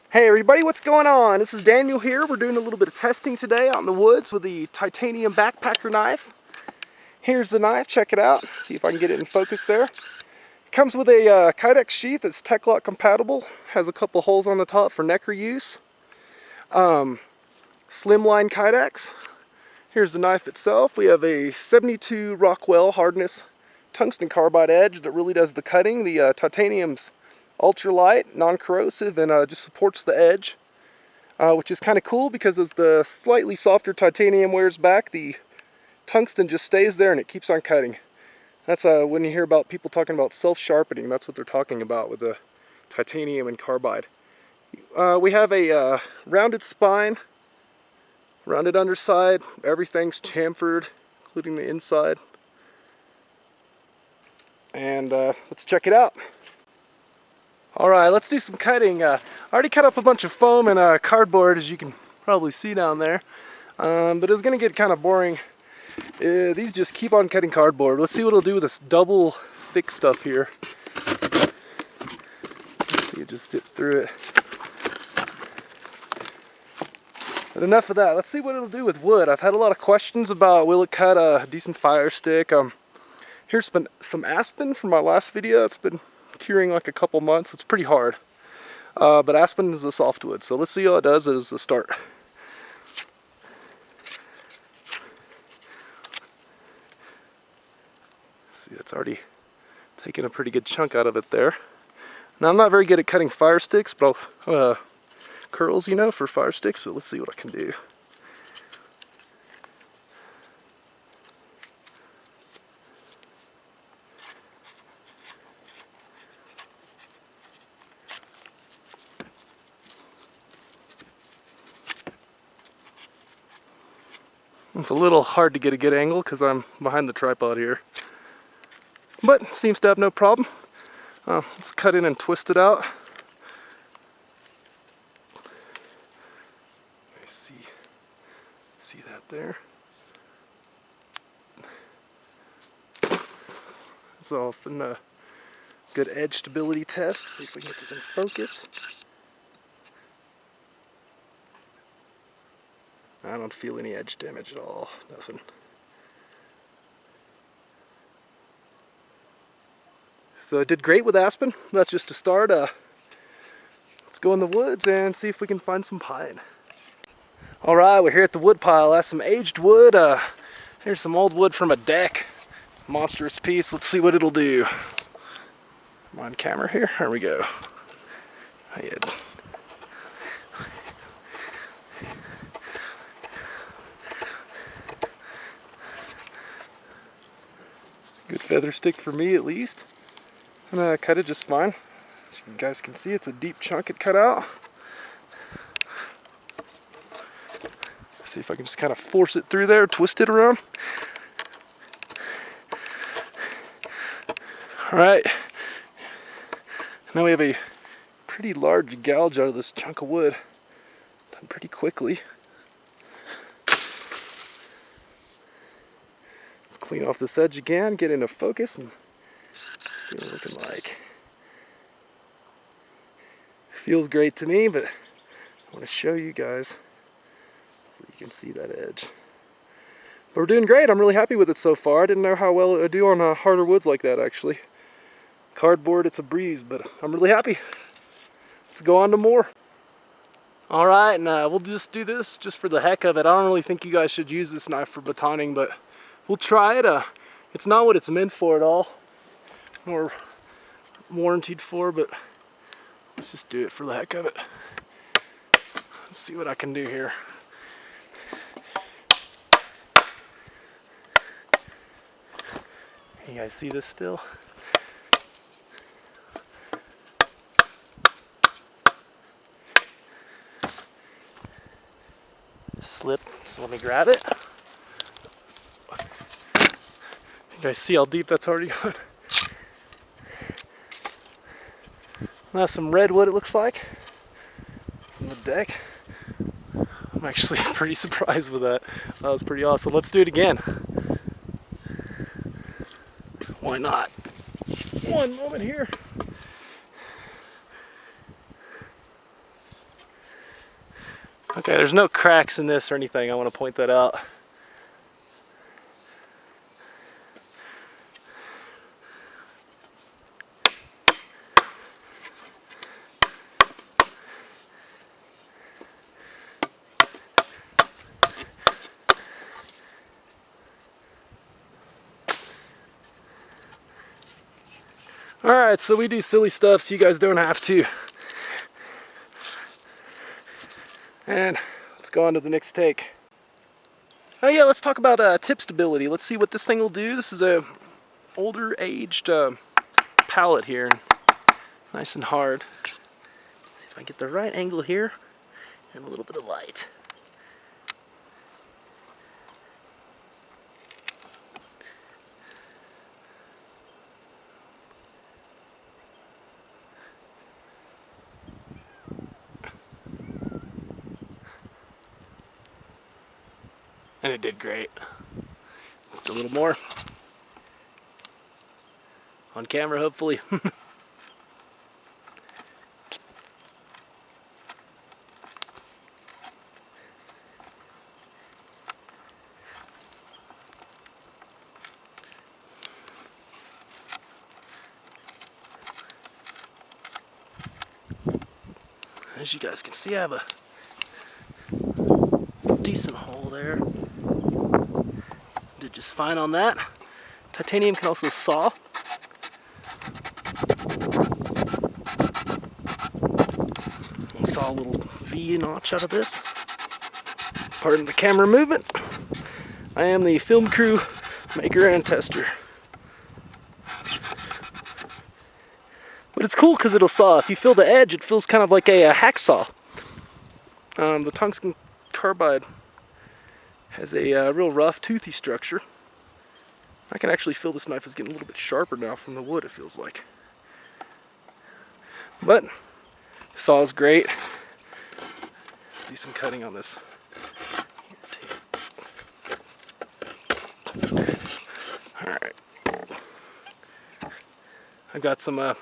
Hey everybody, what's going on? This is Daniel here. We're doing a little bit of testing today out in the woods with the Titanium Backpacker knife. Here's the knife, check it out. See if I can get it in focus there. It comes with a Kydex sheath that's Tech-Lock compatible. Has a couple holes on the top for neck reuse. Slimline Kydex. Here's the knife itself. We have a 72 Rockwell hardness tungsten carbide edge that really does the cutting. The titanium's ultralight, non-corrosive, and just supports the edge, which is kind of cool because as the slightly softer titanium wears back, the tungsten just stays there and it keeps on cutting. That's when you hear about people talking about self-sharpening, that's what they're talking about with the titanium and carbide. We have a rounded spine, rounded underside, everything's chamfered, including the inside. And let's check it out. Alright, let's do some cutting. I already cut up a bunch of foam and cardboard, as you can probably see down there. But it's going to get kind of boring. These just keep on cutting cardboard. Let's see what it'll do with this double thick stuff here. Let's see it just sit through it. But enough of that. Let's see what it'll do with wood. I've had a lot of questions about will it cut a decent fire stick. Here's some aspen from my last video. It's been curing like a couple months. It's pretty hard, but aspen is a softwood, so let's see how it does as a start. See, it's already taken a pretty good chunk out of it there. Now I'm not very good at cutting fire sticks, but I'll curls, you know, for fire sticks, but let's see what I can do. It's a little hard to get a good angle because I'm behind the tripod here, but seems to have no problem. Let's cut in and twist it out. See that there? It's off in a good edge stability test. See if we can get this in focus. I don't feel any edge damage at all, nothing. So it did great with aspen. That's just a start. Let's go in the woods and see if we can find some pine. Alright, we're here at the wood pile. That's some aged wood. Here's some old wood from a deck. Monstrous piece. Let's see what it'll do. I'm on camera here. There we go. Good feather stick for me at least. And I cut it just fine. As you guys can see, it's a deep chunk it cut out. See if I can just kind of force it through there, twist it around. Alright. Now we have a pretty large gouge out of this chunk of wood. Done pretty quickly. Let's clean off this edge again, get into focus, and see what it's looking like. Feels great to me, but I want to show you guys. You can see that edge. But we're doing great. I'm really happy with it so far. I didn't know how well it would do on harder woods like that, actually. Cardboard, it's a breeze, but I'm really happy. Let's go on to more. Alright, and we'll just do this just for the heck of it. I don't really think you guys should use this knife for batoning, but we'll try it. It's not what it's meant for at all, nor warranted for, but let's just do it for the heck of it. Let's see what I can do here. You guys see this still? Slip, so let me grab it. You guys see how deep that's already gone? That's some redwood, it looks like, from the deck. I'm actually pretty surprised with that. That was pretty awesome. Let's do it again. Why not? One moment here. Okay, there's no cracks in this or anything. I want to point that out. Alright, so we do silly stuff so you guys don't have to. And let's go on to the next take. Oh yeah, let's talk about tip stability. Let's see what this thing will do. This is a older aged pallet here. Nice and hard. Let's see if I get the right angle here and a little bit of light. And it did great. Just a little more. On camera, hopefully. As you guys can see, I have a decent hole there. Did just fine on that. Titanium can also saw. And saw a little V notch out of this. Pardon the camera movement. I am the film crew maker and tester. But it's cool because it'll saw. If you feel the edge, it feels kind of like a hacksaw. The tungsten carbide has a real rough, toothy structure. I can actually feel this knife is getting a little bit sharper now from the wood, it feels like. But saw is great. Let's do some cutting on this. Alright. I've got some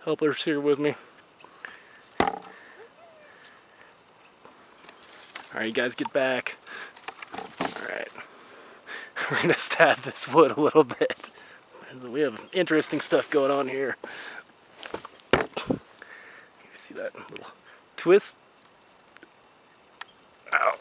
helpers here with me. Alright, you guys get back. Alright. We're gonna stab this wood a little bit. We have interesting stuff going on here. You see that little twist? Ow.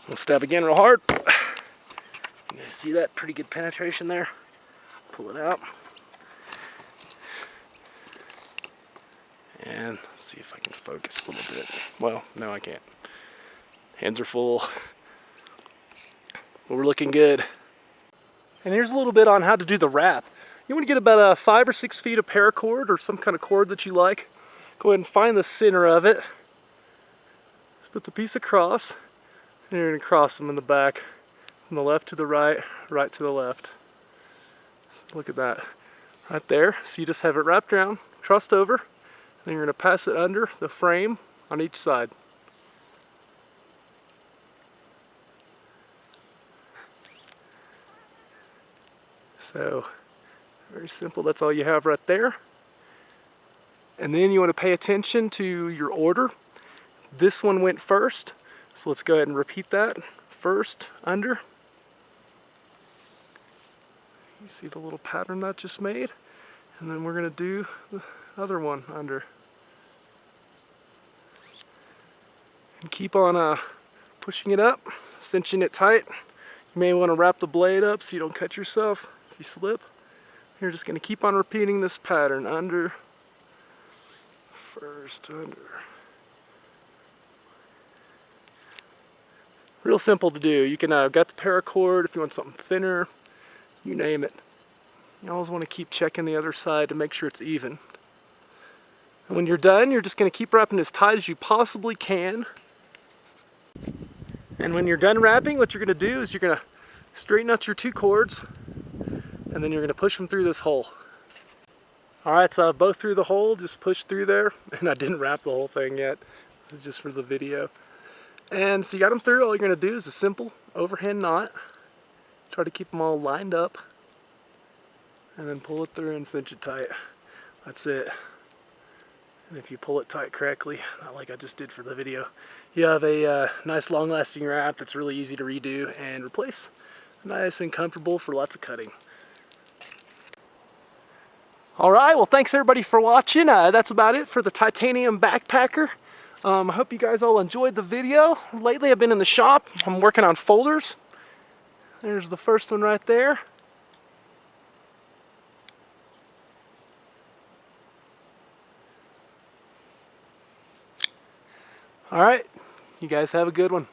We'll stab again real hard. You guys see that? Pretty good penetration there. Pull it out. And let's see if I can focus a little bit. Well, no, I can't. Hands are full. But we're looking good. And here's a little bit on how to do the wrap. You want to get about 5 or 6 feet of paracord or some kind of cord that you like. Go ahead and find the center of it. Just put the piece across, and you're going to cross them in the back, from the left to the right, right to the left. So look at that, right there. So you just have it wrapped around, trussed over, then you're going to pass it under the frame on each side. So, very simple, that's all you have right there. And then you want to pay attention to your order. This one went first, so let's go ahead and repeat that. First, under. You see the little pattern that just made? And then we're going to do the other one under. And keep on pushing it up, cinching it tight. You may want to wrap the blade up so you don't cut yourself if you slip. You're just going to keep on repeating this pattern. Under, first, under. Real simple to do. You can got the paracord if you want something thinner, you name it. You always want to keep checking the other side to make sure it's even. And when you're done, you're just going to keep wrapping as tight as you possibly can. And when you're done wrapping, what you're going to do is you're going to straighten out your 2 cords, and then you're going to push them through this hole. Alright, so I've both through the hole, just pushed through there, and I didn't wrap the whole thing yet. This is just for the video. And so you got them through. All you're going to do is a simple overhand knot. Try to keep them all lined up, and then pull it through and cinch it tight. That's it. And if you pull it tight correctly, not like I just did for the video, you have a nice long-lasting wrap that's really easy to redo and replace. Nice and comfortable for lots of cutting. Alright, well thanks everybody for watching. That's about it for the Titanium Backpacker. I hope you guys all enjoyed the video. Lately I've been in the shop. I'm working on folders. There's the first one right there. Alright, you guys have a good one.